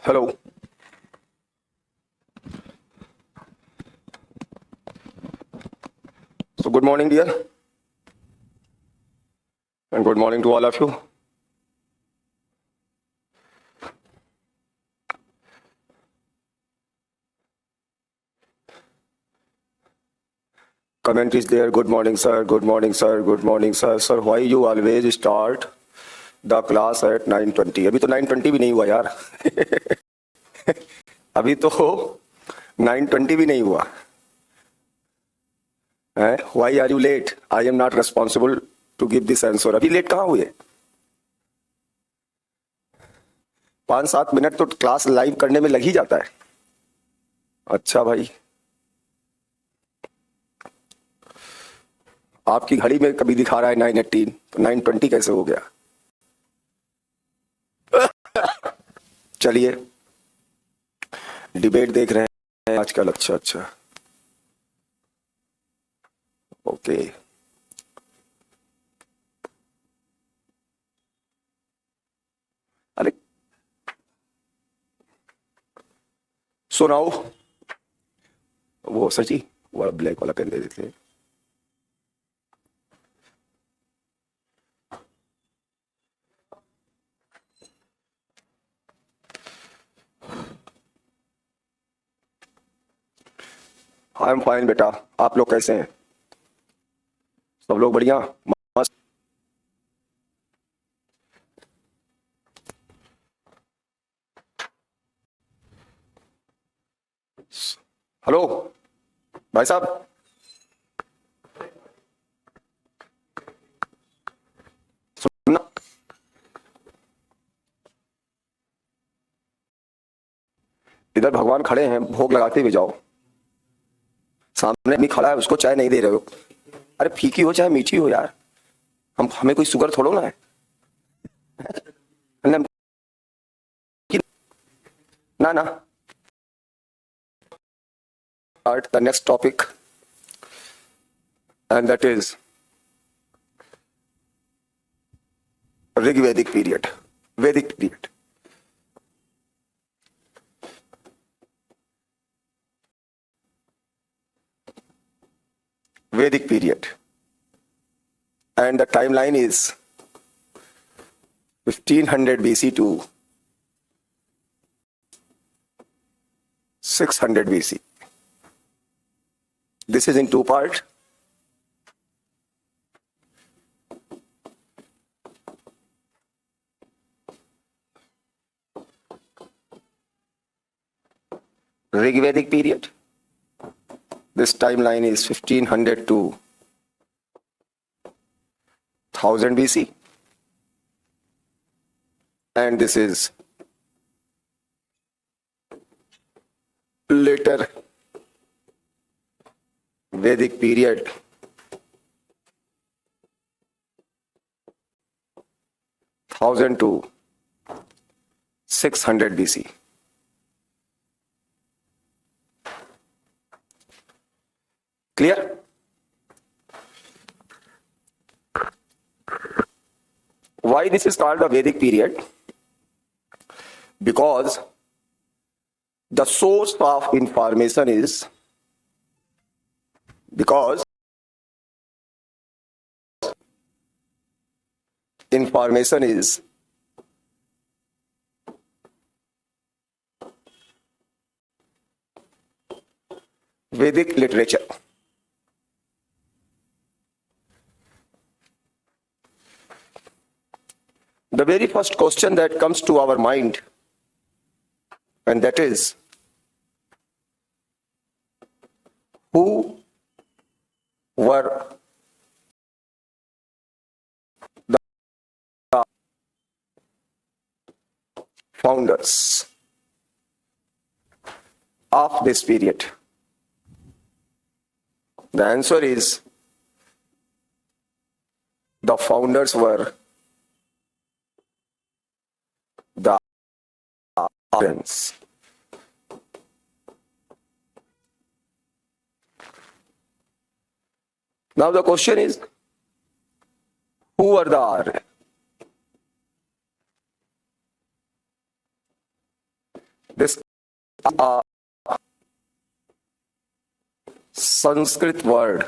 Hello. So, good morning, dear, and good morning to all of you. Comment is there. Good morning, sir. Good morning, sir. Good morning, sir. Sir, why you always start the class at 9:20? अभी तो 9:20 भी नहीं हुआ यार. अभी तो 9:20 भी नहीं हुआ. Why are you late? I am not responsible to give this answer. अभी लेट कहाँ हुए? 5-7 मिनट तो क्लास लाइव करने में लग ही जाता है. अच्छा भाई, आपकी घड़ी में कभी दिखा रहा है 9:18, तो 9:20 कैसे हो गया? चलिए, डिबेट देख रहे हैं आजकल. अच्छा अच्छा, ओके. अरे सुनाओ. वो सची वो ब्लैक वाला पेन दे देते हैं. आई एम फाइन बेटा. आप लोग कैसे हैं? सब लोग बढ़िया, मस्त. हेलो भाई साहब. सुनना, इधर भगवान खड़े हैं, भोग लगाते हुए जाओ. सामने भी खड़ा है, उसको चाय नहीं दे रहे हो. अरे फीकी हो चाहे मीठी हो यार, हमें कोई शुगर थोड़ो ना है. नमकीन- ना ना. Start the next topic, and that is Rigvedic period. Vedic period. Vedic period. And the timeline is 1500 BC to 600 BC. This is in two parts. Rigvedic period. This timeline is 1500 to 1000 BC. And this is later Vedic period, 1000 to 600 BC. Clear? Why this is called the Vedic period? Because the source of information is Vedic literature. The very first question that comes to our mind, and that is, who were the founders of this period? The answer is, the founders were the Aryans. Now the question is, who were the Aryans? a Sanskrit word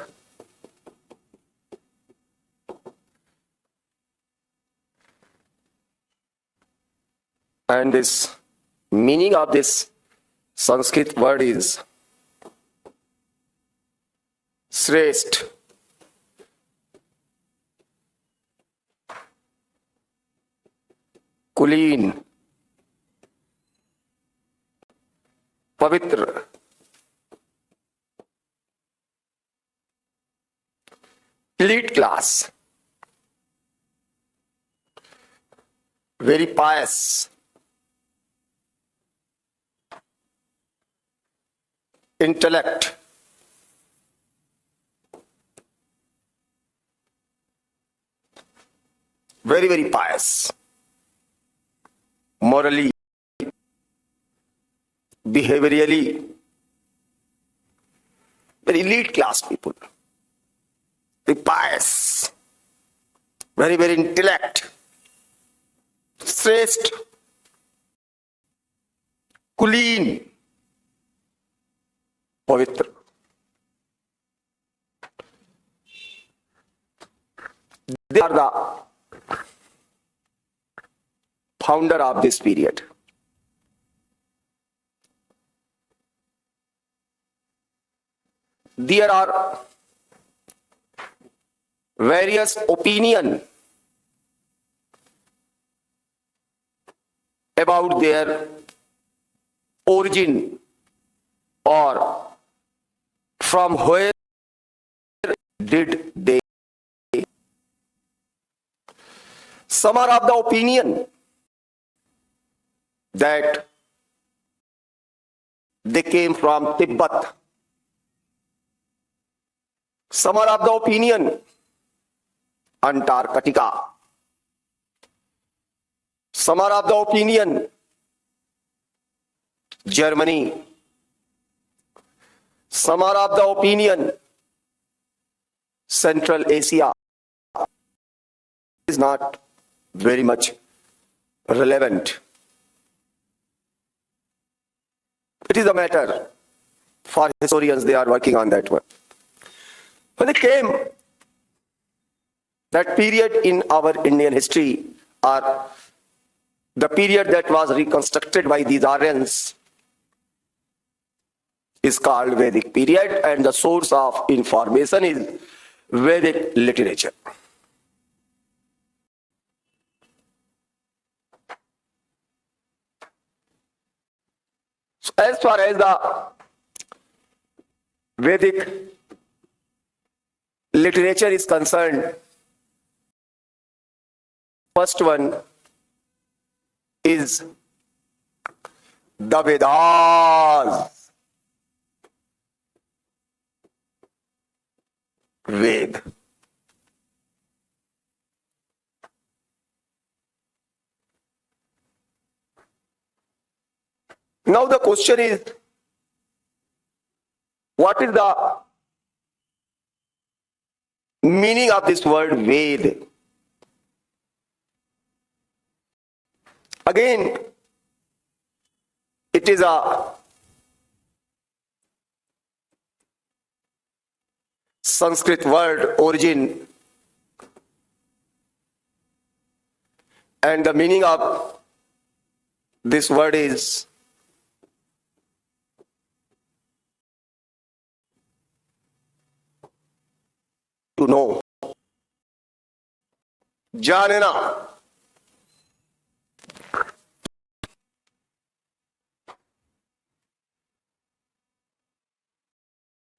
and this meaning of this Sanskrit word is Shrestha. कुलीन, पवित्र, elite class, very pious, intellect, very pious, morally, behaviorally, very elite class people, very pious, very intellect, श्रेष्ठ, कुलीन, पवित्र. They are the founder of this period. There are various opinions about their origin or from where did they. Some are of the opinion that they came from Tibet. Some are of the opinion Antarctica. Some are of the opinion Germany. Some are of the opinion Central Asia. Is not very much relevant. It is a matter for historians, they are working on that one. When they came, that period in our Indian history, or the period that was reconstructed by these Aryans, is called Vedic period, and the source of information is Vedic literature. So as far as the Vedic literature is concerned, first one is the Vedas. Ved. Now the question is, what is the meaning of this word Ved? Again, it is a Sanskrit word origin, and the meaning of this word is to know, जानना.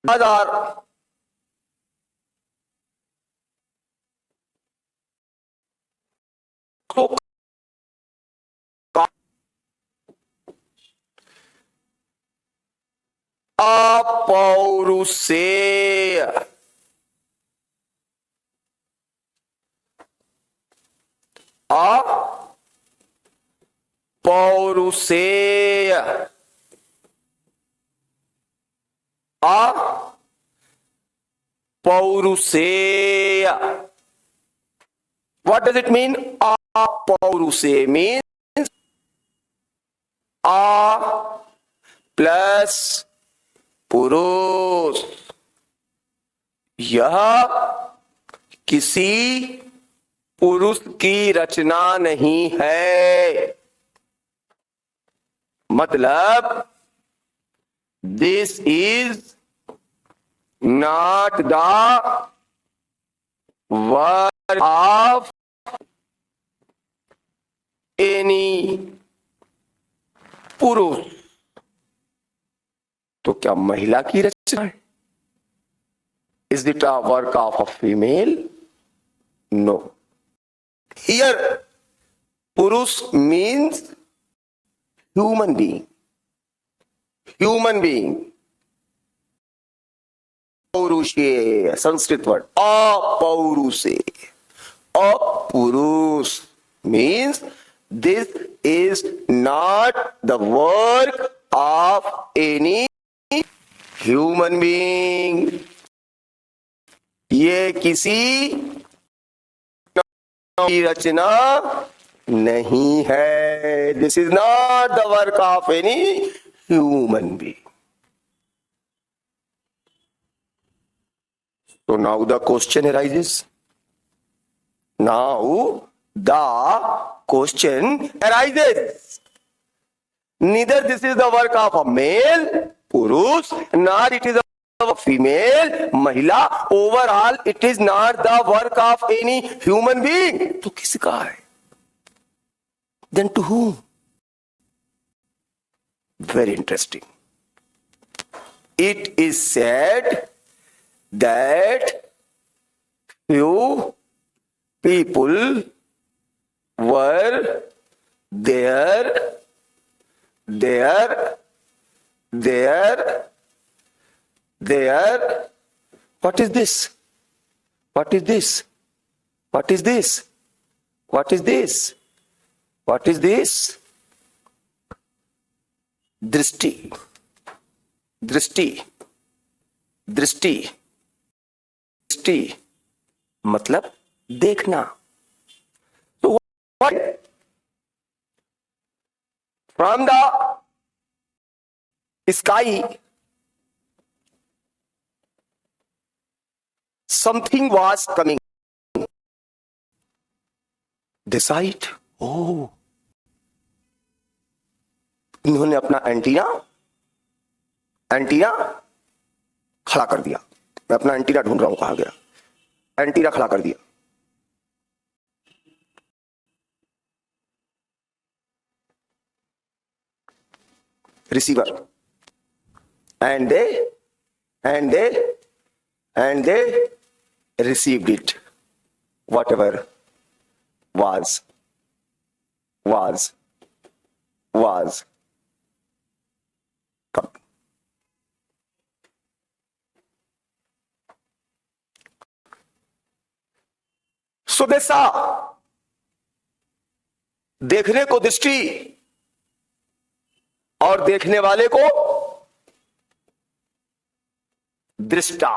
Are अपौरुषेय, अपौरुषेय, अपौरुषेय. What does it mean? Apauruषेय means plus purush. यह किसी पुरुष की रचना नहीं है। मतलब this is not the work of any purush. तो क्या महिला की रचना है? Is it a work of a female? No. Here purush means human being. Human being. पौरुषे, संस्कृत वर्ड अपौरुषे। अपुरुष means this is not the work of any human being. ये किसी की रचना नहीं है। This is not the work of any human being. So now the question arises. Now the question arises. Neither this is the work of a male, पुरुष, nor it is the work of a female, महिला. Overall, it is not the work of any human being. तो किसका है? Then to whom? Very interesting. It is said that few people were there. What is this? What is this? What is this? What is this? What is this? दृष्टि, दृष्टि, दृष्टि, दृष्टि मतलब देखना। तो what from the sky something was coming this side. Oh, इन्होंने अपना antenna खड़ा कर दिया। मैं अपना एंटीना ढूंढ रहा हूं, कहां गया? एंटीना खड़ा कर दिया। Receiver and they received it, whatever was come. So they saw, देखने को दृष्टि और देखने वाले को दृष्टा,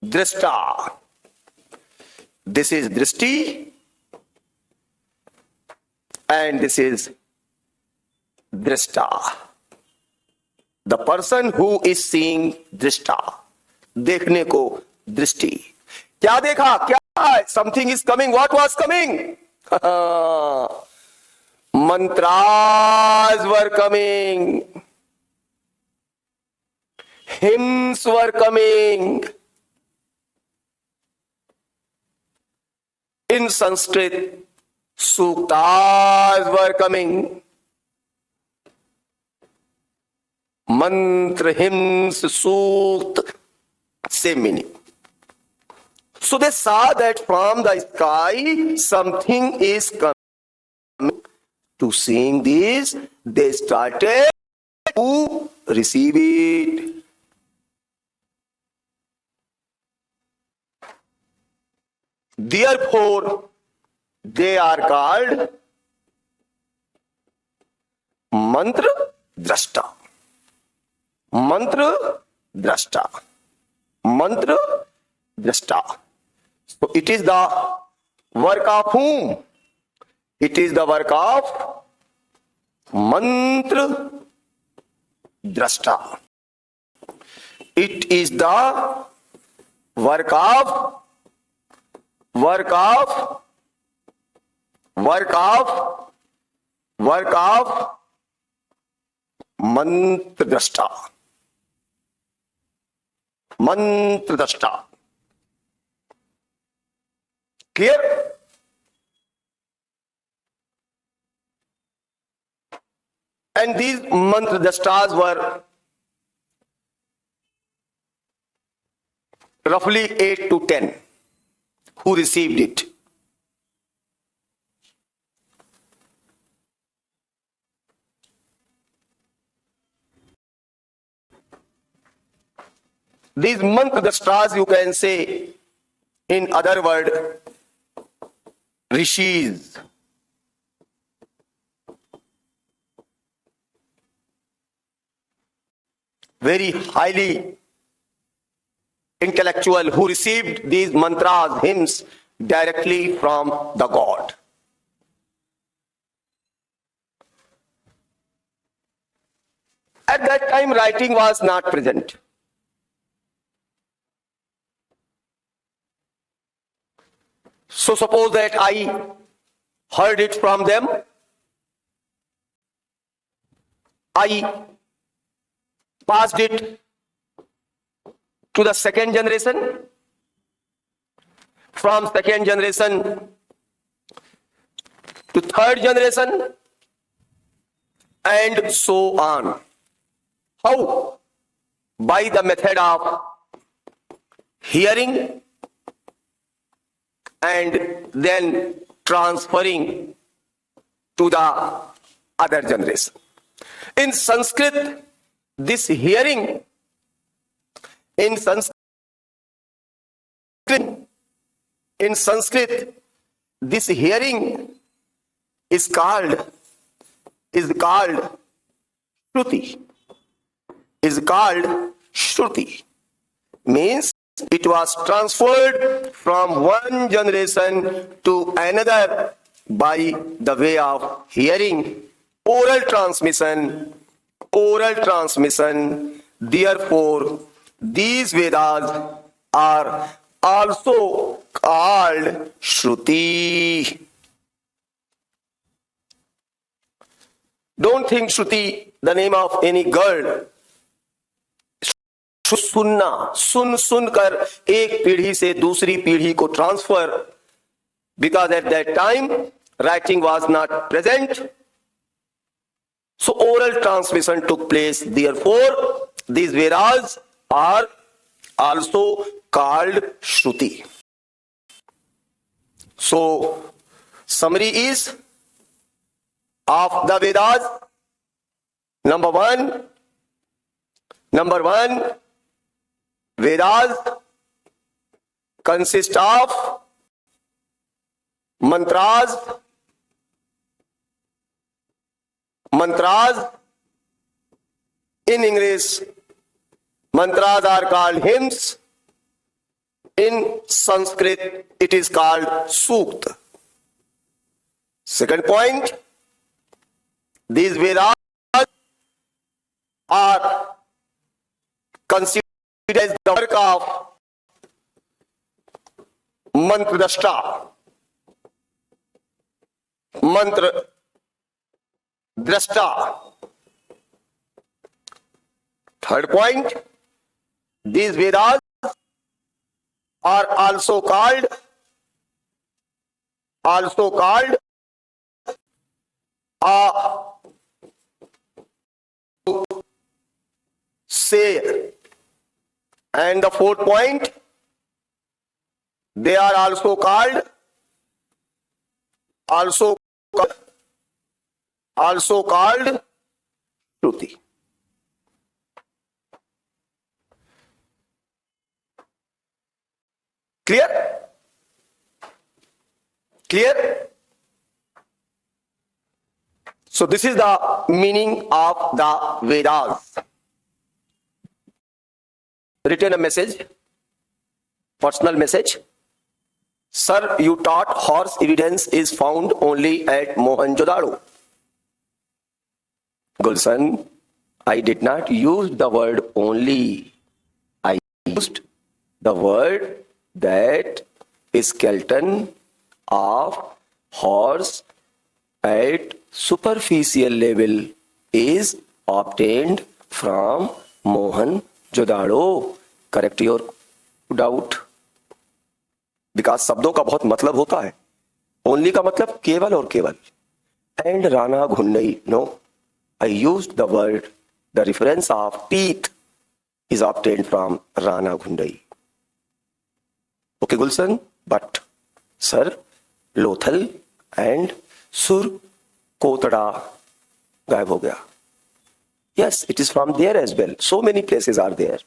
दृष्टा। दिस इज दृष्टि and this is drishta. The person who is seeing drishta, देखने को दृष्टि। क्या देखा? क्या? Something is coming. What was coming? Mantras were coming. Hymns were coming. In Sanskrit, Suktas were coming. Mantra, hymns, sukt, same meaning. So they saw that from the sky something is coming. To seeing this, they started to receive it. Therefore, they are called mantra drashta. Mantra drashta. Mantra drashta. So it is the work of whom? It is the work of मंत्र दृष्टा. It is the work of मंत्र दृष्टा. मंत्र दृष्टा. Clear? And these mantra drashtas were roughly 8 to 10 who received it. These mantra drashtas, you can say, in other word, rishis. Very highly intellectual who received these mantras, hymns directly from the God. At that time, writing was not present. So suppose that I heard it from them, I passed it to the second generation, from second generation to third generation, and so on. How? By the method of hearing and then transferring to the other generation. In Sanskrit, this hearing, in Sanskrit, this hearing is called Shruti. Is called Shruti. Means it was transferred from one generation to another by the way of hearing, oral transmission. Therefore, these Vedas are also called Shruti. Don't think Shruti the name of any girl. सुनना, सुन कर एक पीढ़ी से दूसरी पीढ़ी को transfer, because at that time writing was not present, so oral transmission took place. Therefore, these Vedas are also called Shruti. So, summary is of the Vedas. Number one, Vedas consist of mantras. In English, mantras are called hymns. In Sanskrit, it is called Sukta. Second point, these Vedas are considered as the work of mantra drashta. Third point, these Vedas are also called sayer. And the fourth point, they are also called Shruti. Clear? So this is the meaning of the Vedas. Written a message, personal message. Sir, you taught horse evidence is found only at Mohenjo-daro. Gulshan, I did not use the word only. I used the word that skeleton of horse at superficial level is obtained from Mohenjo-daro. Correct your doubt. विकास शब्दों का बहुत मतलब होता है. Only का मतलब केवल और केवल. एंड राणा घुंडई, no, I used the word, the reference of teeth is obtained from Rana Ghundai. Okay, Gulshan, but sir, Lothal and Sur Kotada गायब हो गया. Yes, it is from there as well. So many places are there.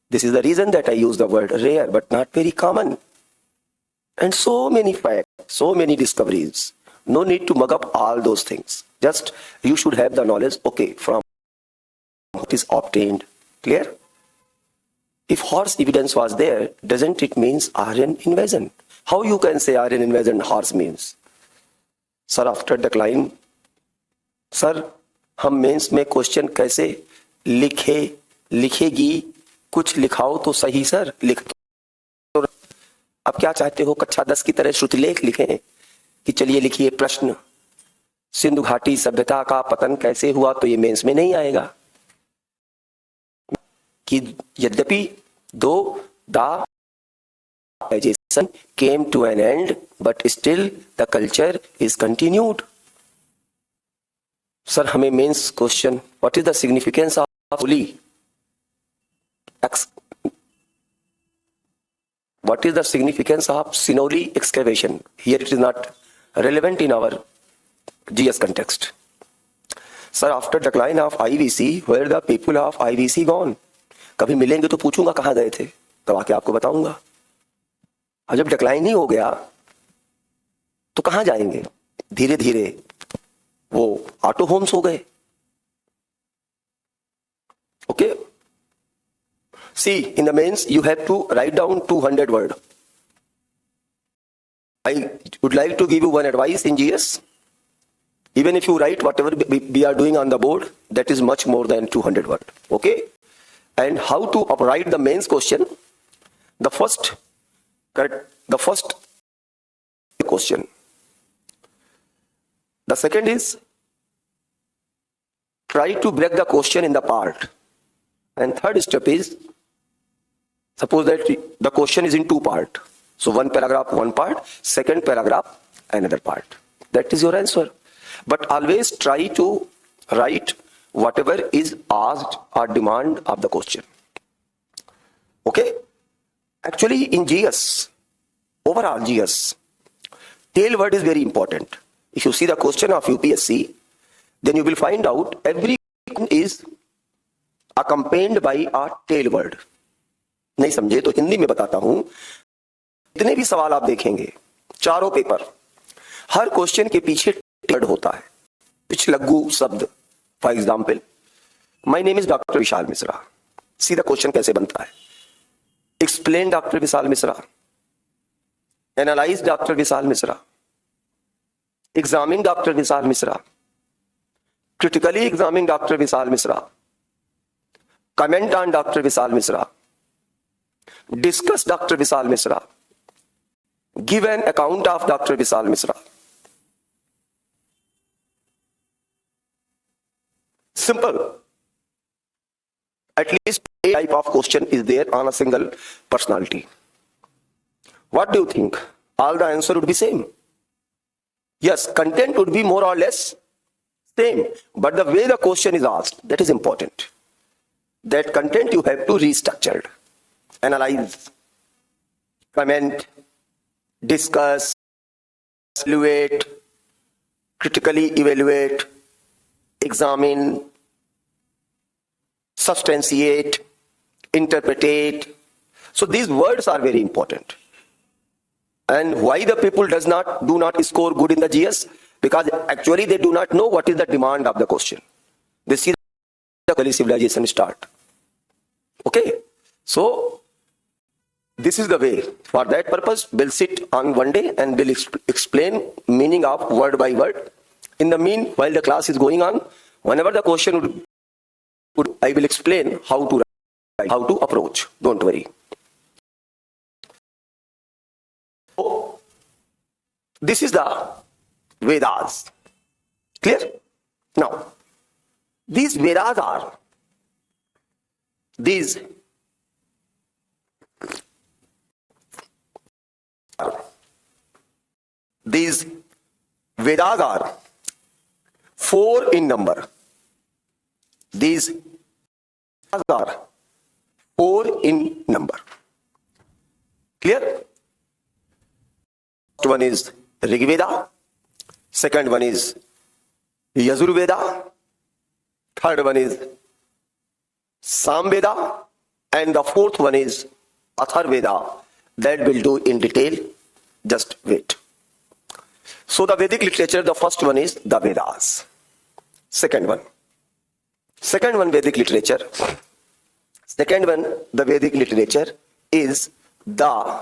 This is the reason that I use the word rare, but not very common. And so many facts, so many discoveries. No need to mug up all those things. Just you should have the knowledge, okay, from what is obtained. Clear? If horse evidence was there, doesn't it means Aryan invasion? How you can say Aryan invasion horse means? Sir, after decline, sir हम mains में question कैसे लिखेगी, कुछ लिखाओ तो सही sir. लिख तो अब क्या चाहते हो, कक्षा 10 की तरह श्रुतिलेख लिखें कि चलिए लिखिए प्रश्न, सिंधु घाटी सभ्यता का पतन कैसे हुआ, तो ये मेंस में नहीं आएगा. कि यद्यपि दो the civilization came to an end, but still the culture is continued. Sir हमें mains question, what is the significance of Holi, what is the significance of Sinoli excavation? Here it is not relevant in our GS context. Sir, after decline of IVC, where the people of IVC gone? कभी मिलेंगे तो पूछूंगा कहाँ गए थे, तब आके आपको बताऊंगा. और जब डिक्लाइन ही हो गया तो कहाँ जाएंगे? धीरे धीरे वो ऑटो होम्स हो गए. Okay, see, in the mains you have to write down 200 word. I would like to give you one advice in GS. Even if you write whatever we are doing on the board, that is much more than 200 word. Okay? And how to write the mains question? The first question. The second is try to break the question in the part. And third step is, suppose that the question is in two parts. So one paragraph, one part, second paragraph, another part. That is your answer. But always try to write whatever is asked or demand of the question. Okay? Actually in GS, overall GS, tail word is very important. If you see the question of UPSC, then you will find out every is accompanied by a tail word. नहीं समझे तो हिंदी में बताता हूं. इतने भी सवाल आप देखेंगे, चारों पेपर, हर क्वेश्चन के पीछे टेल वर्ड होता है, पिछलग्गू शब्द. For example, my name is doctor Vishal Mishra. सीधा क्वेश्चन कैसे बनता है? Explain doctor Vishal Mishra, analyse doctor Vishal Mishra, examine doctor Vishal Mishra, critically examine doctor Vishal Mishra, comment on doctor Vishal Mishra, discuss Dr. Vishal Mishra, give an account of Dr. Vishal Mishra. Simple. At least a type of question is there on a single personality. What do you think? All the answer would be same. Yes, content would be more or less same, but the way the question is asked, that is important. That content you have to restructure. Analyze, comment, discuss, evaluate, critically evaluate, examine, substantiate, interpretate. So these words are very important. And why the people do not score good in the GS? Because actually they do not know what is the demand of the question. They see the civilization start. Okay? So this is the way. For that purpose, we'll sit on one day and we'll explain meaning of word by word. In the mean, while the class is going on, Whenever the question would I will explain how to write, how to approach. Don't worry. So, this is the Vedas. Clear? Now, these Vedas are these Vedas are 4 in number. These Vedas are 4 in number. Clear? First one is Rig Veda. Second one is Yajur Veda. Third one is Sam Veda. And the fourth one is Athar Veda. That we'll do in detail. Just wait. So the Vedic literature, the first one is the Vedas. Second one Vedic literature. Second one, the Vedic literature is the